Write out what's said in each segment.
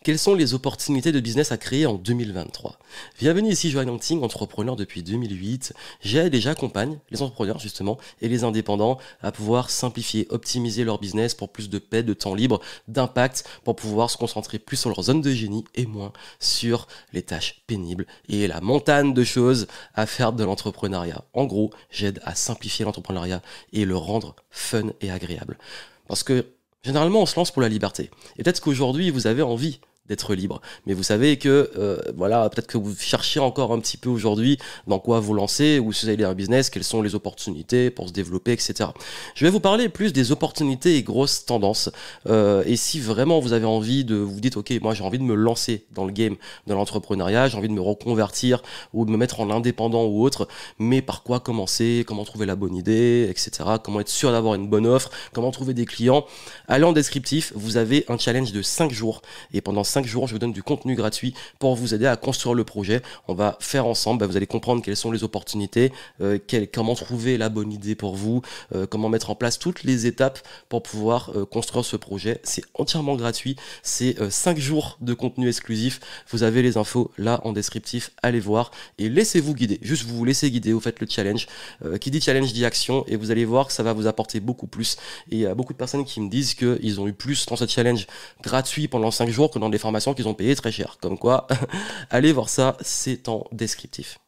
Quelles sont les opportunités de business à créer en 2023? Bienvenue ici, Joanne Hunting, entrepreneur depuis 2008. J'aide et j'accompagne les entrepreneurs justement et les indépendants à pouvoir simplifier, optimiser leur business pour plus de paix, de temps libre, d'impact, pour pouvoir se concentrer plus sur leur zone de génie et moins sur les tâches pénibles et la montagne de choses à faire de l'entrepreneuriat. En gros, j'aide à simplifier l'entrepreneuriat et le rendre fun et agréable. Parce que généralement, on se lance pour la liberté. Et peut-être qu'aujourd'hui, vous avez envie d'être libre. Mais vous savez que, voilà, peut-être que vous cherchez encore un petit peu aujourd'hui dans quoi vous lancer, ou si vous avez un business, quelles sont les opportunités pour se développer, etc. Je vais vous parler plus des opportunités et grosses tendances. Et si vraiment vous avez envie de, vous dites, ok, moi j'ai envie de me lancer dans le game de l'entrepreneuriat, j'ai envie de me reconvertir ou de me mettre en indépendant ou autre, mais par quoi commencer, comment trouver la bonne idée, etc. Comment être sûr d'avoir une bonne offre, comment trouver des clients. Allez en descriptif, vous avez un challenge de 5 jours. Et pendant 5 jours, je vous donne du contenu gratuit pour vous aider à construire le projet. On va faire ensemble, vous allez comprendre quelles sont les opportunités, comment trouver la bonne idée pour vous, comment mettre en place toutes les étapes pour pouvoir construire ce projet. C'est entièrement gratuit, c'est 5 jours de contenu exclusif. Vous avez les infos là en descriptif, allez voir et laissez-vous guider. Juste vous laissez guider, vous faites le challenge. Qui dit challenge dit action et vous allez voir que ça va vous apporter beaucoup plus. Et il y a beaucoup de personnes qui me disent qu'ils ont eu plus dans ce challenge gratuit pendant 5 jours que dans des formations qu'ils ont payées très cher. Comme quoi, allez voir ça, c'est en descriptif.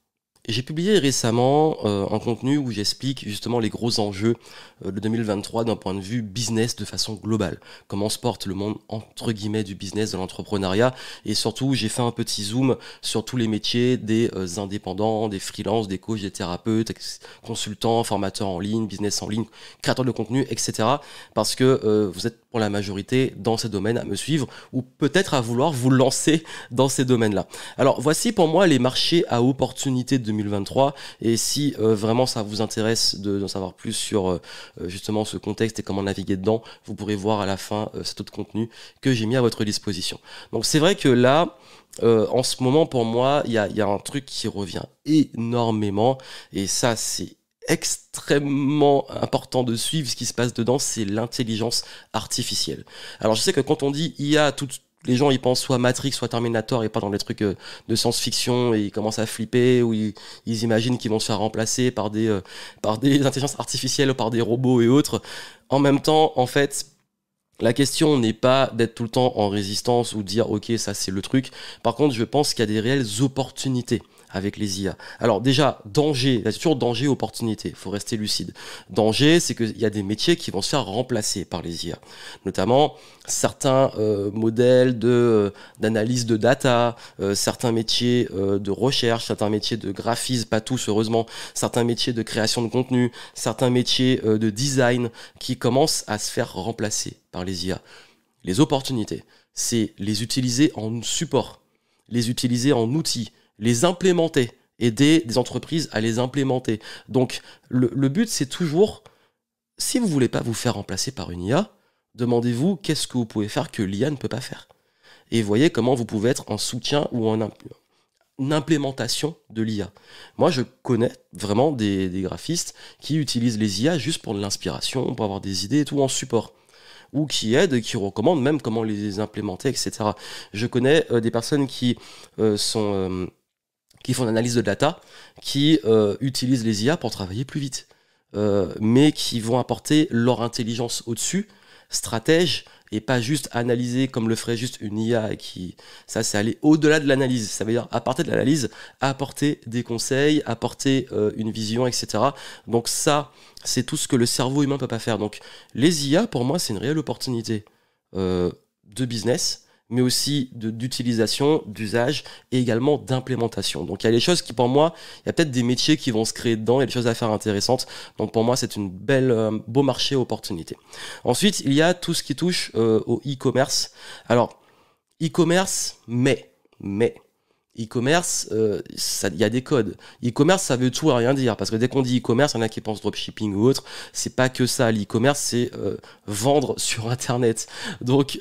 J'ai publié récemment un contenu où j'explique justement les gros enjeux de 2023 d'un point de vue business de façon globale. Comment se porte le monde entre guillemets du business, de l'entrepreneuriat, et surtout j'ai fait un petit zoom sur tous les métiers des indépendants, des freelances, des coachs, des thérapeutes, consultants, formateurs en ligne, business en ligne, créateurs de contenu, etc. Parce que vous êtes pour la majorité dans ces domaines à me suivre ou peut-être à vouloir vous lancer dans ces domaines-là. Alors voici pour moi les marchés à opportunités de 2023 et si vraiment ça vous intéresse d'en savoir plus sur justement ce contexte et comment naviguer dedans, vous pourrez voir à la fin cet autre contenu que j'ai mis à votre disposition. Donc c'est vrai que là, en ce moment pour moi, il y a un truc qui revient énormément et ça c'est extrêmement important de suivre ce qui se passe dedans, c'est l'intelligence artificielle. Alors je sais que quand on dit IA, les gens ils pensent soit Matrix, soit Terminator et pas dans les trucs de science-fiction et ils commencent à flipper ou ils imaginent qu'ils vont se faire remplacer par des intelligences artificielles, par des robots et autres. En même temps, en fait, la question n'est pas d'être tout le temps en résistance ou de dire ok ça c'est le truc. Par contre, je pense qu'il y a des réelles opportunités avec les IA. Alors déjà, danger, il y a toujours danger, opportunité, il faut rester lucide. Danger, c'est qu'il y a des métiers qui vont se faire remplacer par les IA. Notamment, certains modèles d'analyse de data, certains métiers de recherche, certains métiers de graphisme, pas tous heureusement, certains métiers de création de contenu, certains métiers de design qui commencent à se faire remplacer par les IA. Les opportunités, c'est les utiliser en support, les utiliser en outils, les implémenter, aider des entreprises à les implémenter. Donc, le but, c'est toujours, si vous ne voulez pas vous faire remplacer par une IA, demandez-vous qu'est-ce que vous pouvez faire que l'IA ne peut pas faire. Et voyez comment vous pouvez être en soutien ou en une implémentation de l'IA. Moi, je connais vraiment des graphistes qui utilisent les IA juste pour de l'inspiration, pour avoir des idées et tout en support. Ou qui aident, qui recommandent même comment les implémenter, etc. Je connais des personnes qui font une analyse de data, qui utilisent les IA pour travailler plus vite, mais qui vont apporter leur intelligence au-dessus, stratège, et pas juste analyser comme le ferait juste une IA ça c'est aller au-delà de l'analyse, ça veut dire à partir de l'analyse, apporter des conseils, apporter une vision, etc. Donc ça, c'est tout ce que le cerveau humain peut pas faire. Donc les IA, pour moi, c'est une réelle opportunité de business, mais aussi d'utilisation, d'usage et également d'implémentation. Donc il y a des choses qui, pour moi, il y a peut-être des métiers qui vont se créer dedans, il y a des choses à faire intéressantes. Donc pour moi, c'est une beau marché opportunité. Ensuite, il y a tout ce qui touche au e-commerce. Alors, e-commerce, mais e-commerce, il y a des codes. E-commerce, ça veut tout et rien dire, parce que dès qu'on dit e-commerce, il y en a qui pensent dropshipping ou autre. C'est pas que ça. L'e-commerce, c'est vendre sur Internet. Donc,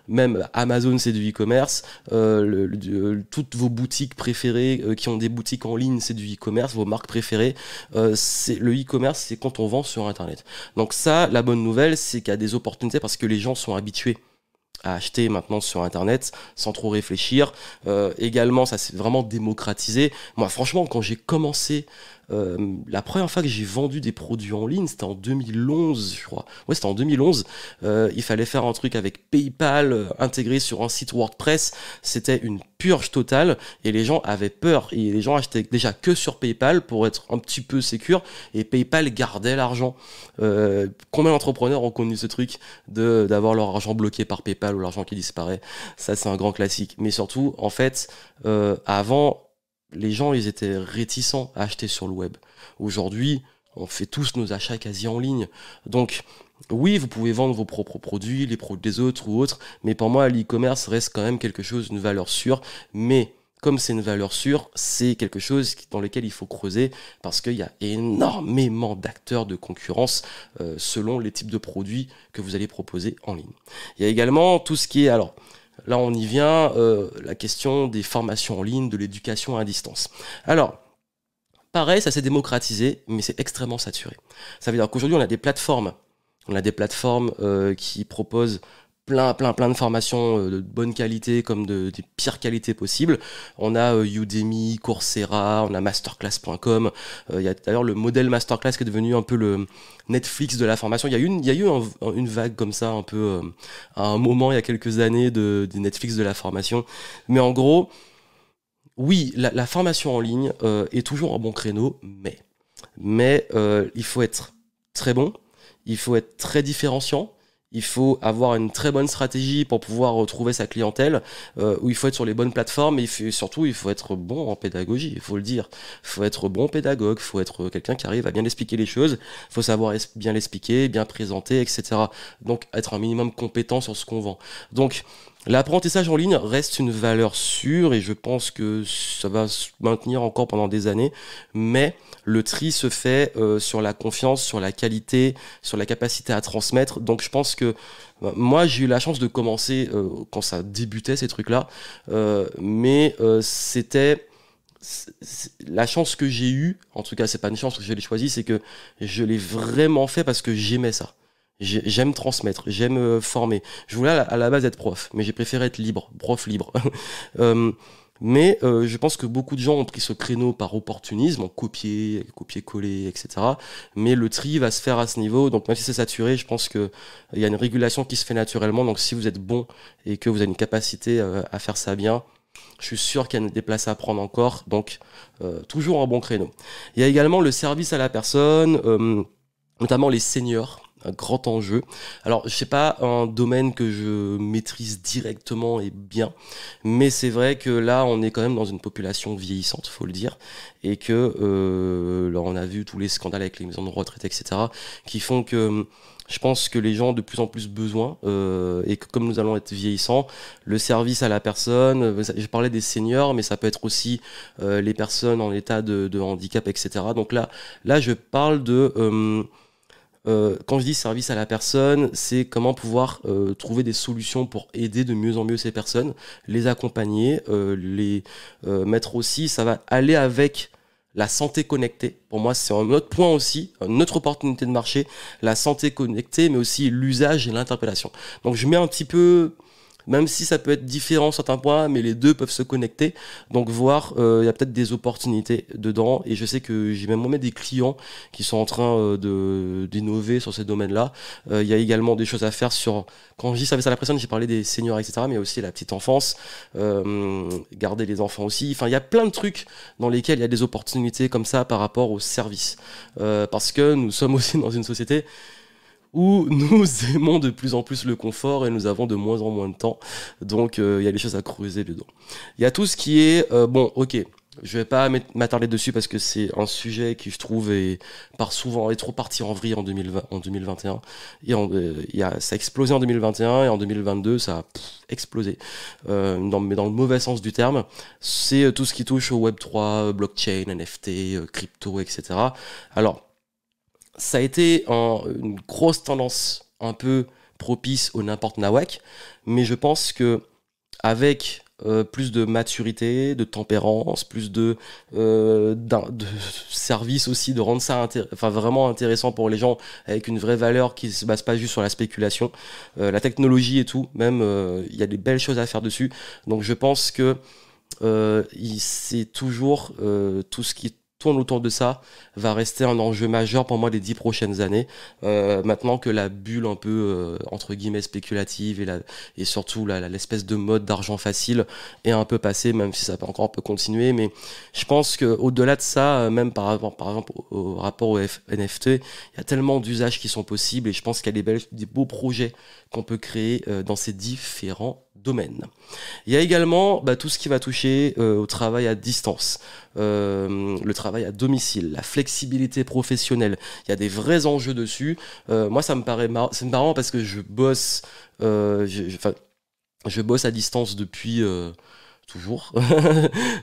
même Amazon, c'est du e-commerce. Toutes vos boutiques préférées qui ont des boutiques en ligne, c'est du e-commerce. Vos marques préférées, le e-commerce, c'est quand on vend sur Internet. Donc ça, la bonne nouvelle, c'est qu'il y a des opportunités parce que les gens sont habitués à acheter maintenant sur Internet sans trop réfléchir. Également, ça s'est vraiment démocratisé. Moi, franchement, quand j'ai commencé, la première fois que j'ai vendu des produits en ligne, c'était en 2011, je crois. Ouais, c'était en 2011. Il fallait faire un truc avec PayPal intégré sur un site WordPress. C'était une purge totale et les gens avaient peur. Et les gens achetaient déjà que sur PayPal pour être un petit peu sécure et PayPal gardait l'argent. Combien d'entrepreneurs ont connu ce truc d'avoir leur argent bloqué par PayPal ou l'argent qui disparaît? Ça, c'est un grand classique. Mais surtout, en fait, avant, les gens, ils étaient réticents à acheter sur le web. Aujourd'hui, on fait tous nos achats quasi en ligne. Donc, oui, vous pouvez vendre vos propres produits, les produits des autres ou autres, mais pour moi, l'e-commerce reste quand même quelque chose, une valeur sûre. Mais comme c'est une valeur sûre, c'est quelque chose dans lequel il faut creuser parce qu'il y a énormément d'acteurs de concurrence selon les types de produits que vous allez proposer en ligne. Il y a également tout ce qui est, alors, là, on y vient, la question des formations en ligne, de l'éducation à distance. Alors, pareil, ça s'est démocratisé, mais c'est extrêmement saturé. Ça veut dire qu'aujourd'hui, on a des plateformes. On a des plateformes qui proposent plein de formations de bonne qualité comme des pires qualités possibles. On a Udemy, Coursera, on a masterclass.com. Il y a d'ailleurs le modèle masterclass qui est devenu un peu le Netflix de la formation. Il y a eu une vague comme ça un peu à un moment il y a quelques années du Netflix de la formation. Mais en gros, oui, la formation en ligne est toujours un bon créneau, mais il faut être très bon, il faut être très différenciant. Il faut avoir une très bonne stratégie pour pouvoir retrouver sa clientèle, où il faut être sur les bonnes plateformes, et surtout il faut être bon en pédagogie, il faut le dire. Il faut être bon pédagogue, il faut être quelqu'un qui arrive à bien expliquer les choses, il faut savoir bien l'expliquer, bien présenter, etc. Donc être un minimum compétent sur ce qu'on vend. Donc l'apprentissage en ligne reste une valeur sûre et je pense que ça va se maintenir encore pendant des années, mais le tri se fait sur la confiance, sur la qualité, sur la capacité à transmettre. Donc je pense que moi j'ai eu la chance de commencer quand ça débutait ces trucs-là, mais c'était la chance que j'ai eue, en tout cas c'est pas une chance que je l'ai choisi, c'est que je l'ai vraiment fait parce que j'aimais ça. J'aime transmettre, j'aime former. Je voulais à la base être prof, mais j'ai préféré être libre, prof libre. Euh, mais je pense que beaucoup de gens ont pris ce créneau par opportunisme, en copier-coller, etc. Mais le tri va se faire à ce niveau. Donc même si c'est saturé, je pense qu'il y a une régulation qui se fait naturellement. Donc si vous êtes bon et que vous avez une capacité à faire ça bien, je suis sûr qu'il y a des places à prendre encore. Donc toujours un bon créneau. Il y a également le service à la personne, notamment les seniors. Un grand enjeu. Alors, je sais pas un domaine que je maîtrise directement et bien, mais c'est vrai que là, on est quand même dans une population vieillissante, faut le dire, et que là, on a vu tous les scandales avec les maisons de retraite, etc., qui font que je pense que les gens ont de plus en plus besoin, et que comme nous allons être vieillissants, le service à la personne, je parlais des seniors, mais ça peut être aussi les personnes en état de handicap, etc. Donc là, je parle de quand je dis service à la personne, c'est comment pouvoir trouver des solutions pour aider de mieux en mieux ces personnes, les accompagner, les mettre aussi, ça va aller avec la santé connectée. Pour moi, c'est un autre point aussi, une autre opportunité de marché, la santé connectée, mais aussi l'usage et l'interpellation. Donc je mets un petit peu, même si ça peut être différent sur certains points, mais les deux peuvent se connecter. Donc voir, il y a peut-être des opportunités dedans. Et je sais que j'ai même moi-même des clients qui sont en train d'innover sur ces domaines-là. Il y a également des choses à faire sur, quand je dis service à la personne, j'ai parlé des seniors, etc., mais aussi la petite enfance, garder les enfants aussi. Enfin, il y a plein de trucs dans lesquels il y a des opportunités comme ça par rapport aux services. Parce que nous sommes aussi dans une société où nous aimons de plus en plus le confort et nous avons de moins en moins de temps. Donc, il y a des choses à creuser dedans. Il y a tout ce qui est... bon, ok, je vais pas m'attarder dessus parce que c'est un sujet qui, je trouve, est trop parti en vrille en 2020, en 2021. Ça a explosé en 2021 et en 2022, ça a explosé. Mais dans le mauvais sens du terme. C'est tout ce qui touche au Web3, blockchain, NFT, crypto, etc. Alors, ça a été une grosse tendance un peu propice au n'importe nawak, mais je pense que avec plus de maturité, de tempérance, plus de service aussi, de rendre ça vraiment intéressant pour les gens, avec une vraie valeur qui se base pas juste sur la spéculation. La technologie et tout, même, il y a des belles choses à faire dessus. Donc je pense que c'est toujours tout ce qui tourne autour de ça va rester un enjeu majeur pour moi les 10 prochaines années. Maintenant que la bulle un peu entre guillemets spéculative et surtout l'espèce de mode d'argent facile est un peu passée, même si ça peut encore un peu continuer. Mais je pense que au-delà de ça, même par exemple au rapport au NFT, il y a tellement d'usages qui sont possibles et je pense qu'il y a des beaux projets qu'on peut créer dans ces différents domaines. Il y a également tout ce qui va toucher au travail à distance, le travail à domicile, la flexibilité professionnelle. Il y a des vrais enjeux dessus. Moi, ça me paraît c'est marrant parce que je bosse, je bosse à distance depuis toujours.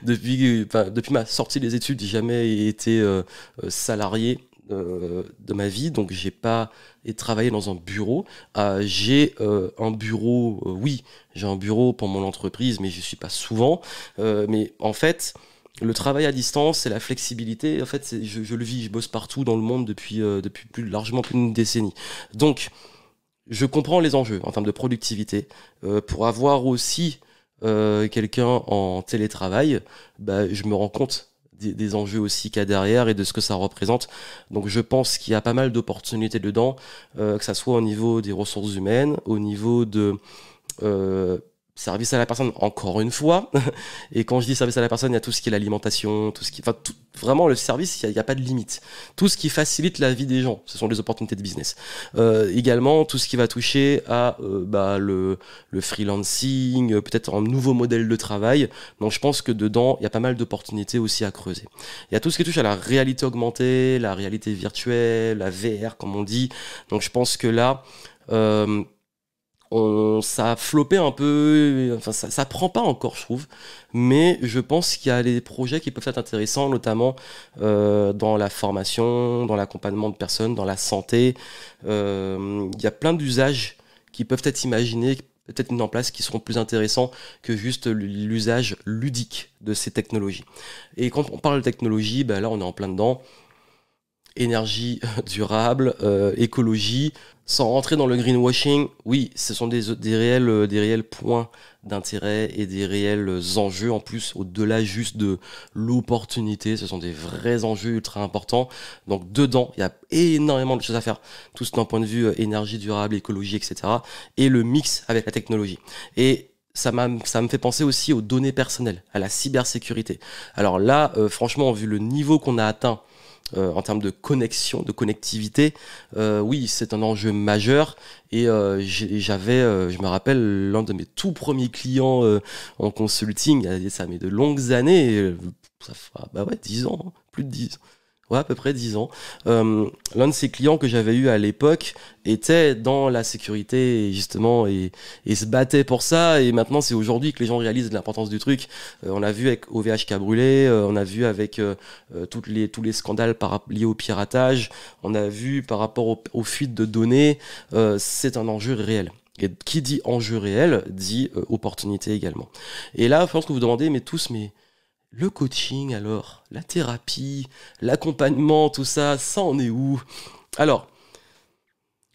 Depuis ma sortie des études, j'ai jamais été salarié de ma vie, donc j'ai pas travaillé dans un bureau. J'ai un bureau, oui, j'ai un bureau pour mon entreprise, mais je suis pas souvent. Mais en fait, le travail à distance et la flexibilité, en fait, je le vis, je bosse partout dans le monde depuis largement plus d'une décennie. Donc, je comprends les enjeux en termes de productivité. Pour avoir aussi quelqu'un en télétravail, je me rends compte des enjeux aussi qu'il y a derrière et de ce que ça représente. Donc je pense qu'il y a pas mal d'opportunités dedans, que ça soit au niveau des ressources humaines, au niveau de service à la personne, encore une fois. Et quand je dis service à la personne, il y a tout ce qui est l'alimentation, vraiment le service, il n'y a pas de limite. Tout ce qui facilite la vie des gens, ce sont des opportunités de business. Également, tout ce qui va toucher à le freelancing, peut-être un nouveau modèle de travail. Donc je pense que dedans, il y a pas mal d'opportunités aussi à creuser. Il y a tout ce qui touche à la réalité augmentée, la réalité virtuelle, la VR, comme on dit. Donc je pense que là, ça a floppé un peu, enfin ça prend pas encore je trouve, mais je pense qu'il y a des projets qui peuvent être intéressants, notamment dans la formation, dans l'accompagnement de personnes, dans la santé. Il y a plein d'usages qui peuvent être imaginés, peut-être mis en place, qui seront plus intéressants que juste l'usage ludique de ces technologies. Et quand on parle de technologie, là on est en plein dedans. Énergie durable, écologie, sans rentrer dans le greenwashing, oui, ce sont des réels points d'intérêt et des réels enjeux en plus, au-delà juste de l'opportunité, ce sont des vrais enjeux ultra importants. Donc dedans, il y a énormément de choses à faire, tous d'un point de vue énergie durable, écologie, etc. Et le mix avec la technologie. Et ça me fait penser aussi aux données personnelles, à la cybersécurité. Alors là, franchement, vu le niveau qu'on a atteint, en termes de connexion, de connectivité, oui, c'est un enjeu majeur. Et je me rappelle, l'un de mes tout premiers clients en consulting, ça met de longues années, ça fera 10 ans, plus de 10 ans. Ouais, à peu près 10 ans. L'un de ces clients que j'avais eu à l'époque était dans la sécurité, justement, et se battait pour ça. Et maintenant, c'est aujourd'hui que les gens réalisent l'importance du truc. On a vu avec OVH qui a brûlé, on a vu avec tous les scandales liés au piratage, on a vu par rapport aux fuites de données, c'est un enjeu réel. Et qui dit enjeu réel, dit opportunité également. Et là, je pense que vous vous demandez, mais le coaching alors, la thérapie, l'accompagnement, tout ça, ça en est où? Alors,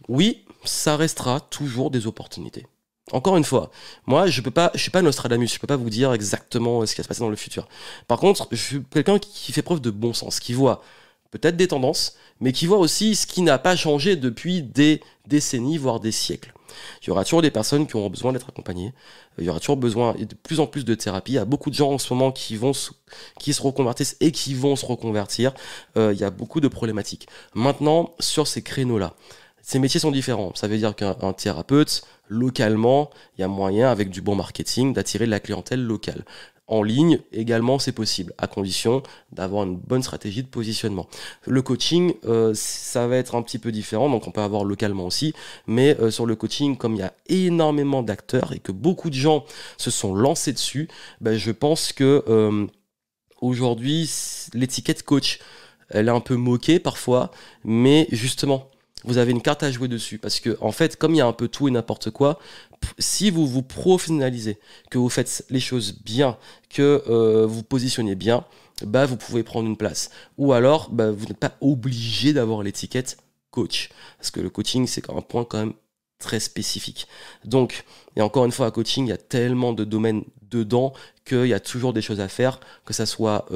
oui, ça restera toujours des opportunités. Encore une fois, moi, je suis pas Nostradamus, je peux pas vous dire exactement ce qui va se passer dans le futur. Par contre, je suis quelqu'un qui fait preuve de bon sens, qui voit peut-être des tendances, mais qui voit aussi ce qui n'a pas changé depuis des décennies, voire des siècles. Il y aura toujours des personnes qui auront besoin d'être accompagnées. Il y aura toujours besoin de plus en plus de thérapie. Il y a beaucoup de gens en ce moment qui se reconvertissent et qui vont se reconvertir. Il y a beaucoup de problématiques. Maintenant, sur ces créneaux-là, ces métiers sont différents. Ça veut dire qu'un thérapeute, localement, il y a moyen, avec du bon marketing, d'attirer de la clientèle locale. En ligne, également, c'est possible, à condition d'avoir une bonne stratégie de positionnement. Le coaching, ça va être un petit peu différent, donc on peut avoir localement aussi, mais sur le coaching, comme il y a énormément d'acteurs et que beaucoup de gens se sont lancés dessus, je pense que aujourd'hui, l'étiquette coach, elle est un peu moquée parfois, mais justement, vous avez une carte à jouer dessus. Parce que, en fait, comme il y a un peu tout et n'importe quoi, si vous vous professionnalisez, que vous faites les choses bien, que vous positionnez bien, bah, vous pouvez prendre une place. Ou alors, bah, vous n'êtes pas obligé d'avoir l'étiquette coach. Parce que le coaching, c'est un point quand même très spécifique. Donc, et encore une fois, à coaching, il y a tellement de domaines dedans qu'il y a toujours des choses à faire, que ça soit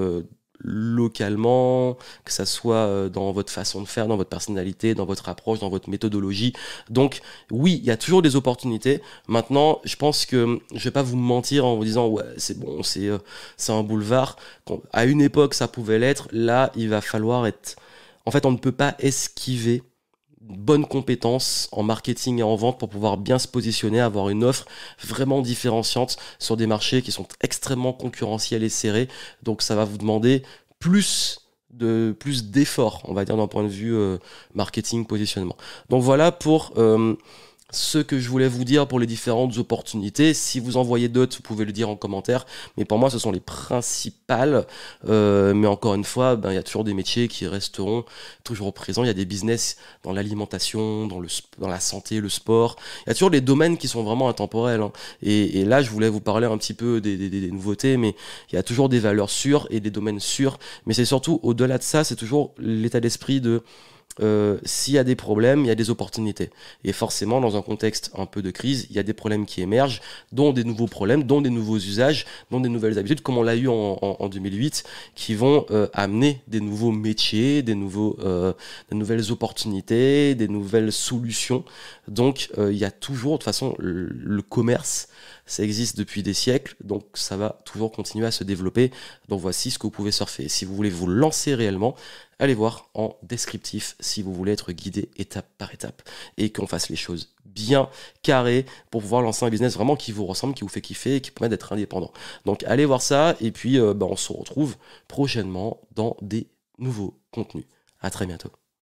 localement, que ça soit dans votre façon de faire, dans votre personnalité, dans votre approche, dans votre méthodologie. Donc oui, il y a toujours des opportunités. Maintenant, je pense que je vais pas vous mentir en vous disant ouais, c'est bon, c'est un boulevard. À une époque, ça pouvait l'être. Là, il va falloir être... En fait, on ne peut pas esquiver bonnes compétences en marketing et en vente pour pouvoir bien se positionner, avoir une offre vraiment différenciante sur des marchés qui sont extrêmement concurrentiels et serrés. Donc ça va vous demander plus d'efforts, on va dire d'un point de vue marketing, positionnement. Donc voilà pour ce que je voulais vous dire pour les différentes opportunités. Si vous en voyez d'autres, vous pouvez le dire en commentaire. Mais pour moi, ce sont les principales. Mais encore une fois, ben, il y a toujours des métiers qui resteront toujours présents. Il y a des business dans l'alimentation, dans la santé, le sport. Il y a toujours des domaines qui sont vraiment intemporels. Hein. Et là, je voulais vous parler un petit peu des nouveautés, mais il y a toujours des valeurs sûres et des domaines sûrs. Mais c'est surtout, au-delà de ça, c'est toujours l'état d'esprit de... s'il y a des problèmes, il y a des opportunités. Et forcément, dans un contexte un peu de crise, il y a des problèmes qui émergent, dont des nouveaux problèmes, dont des nouveaux usages, dont des nouvelles habitudes, comme on l'a eu en 2008, qui vont amener des nouveaux métiers, des nouvelles opportunités, des nouvelles solutions. Donc, il y a toujours, de toute façon, le commerce, ça existe depuis des siècles, donc ça va toujours continuer à se développer. Donc voici ce que vous pouvez surfer. Si vous voulez vous lancer réellement, allez voir en descriptif si vous voulez être guidé étape par étape et qu'on fasse les choses bien carrées pour pouvoir lancer un business vraiment qui vous ressemble, qui vous fait kiffer et qui permet d'être indépendant. Donc allez voir ça et puis on se retrouve prochainement dans des nouveaux contenus. À très bientôt.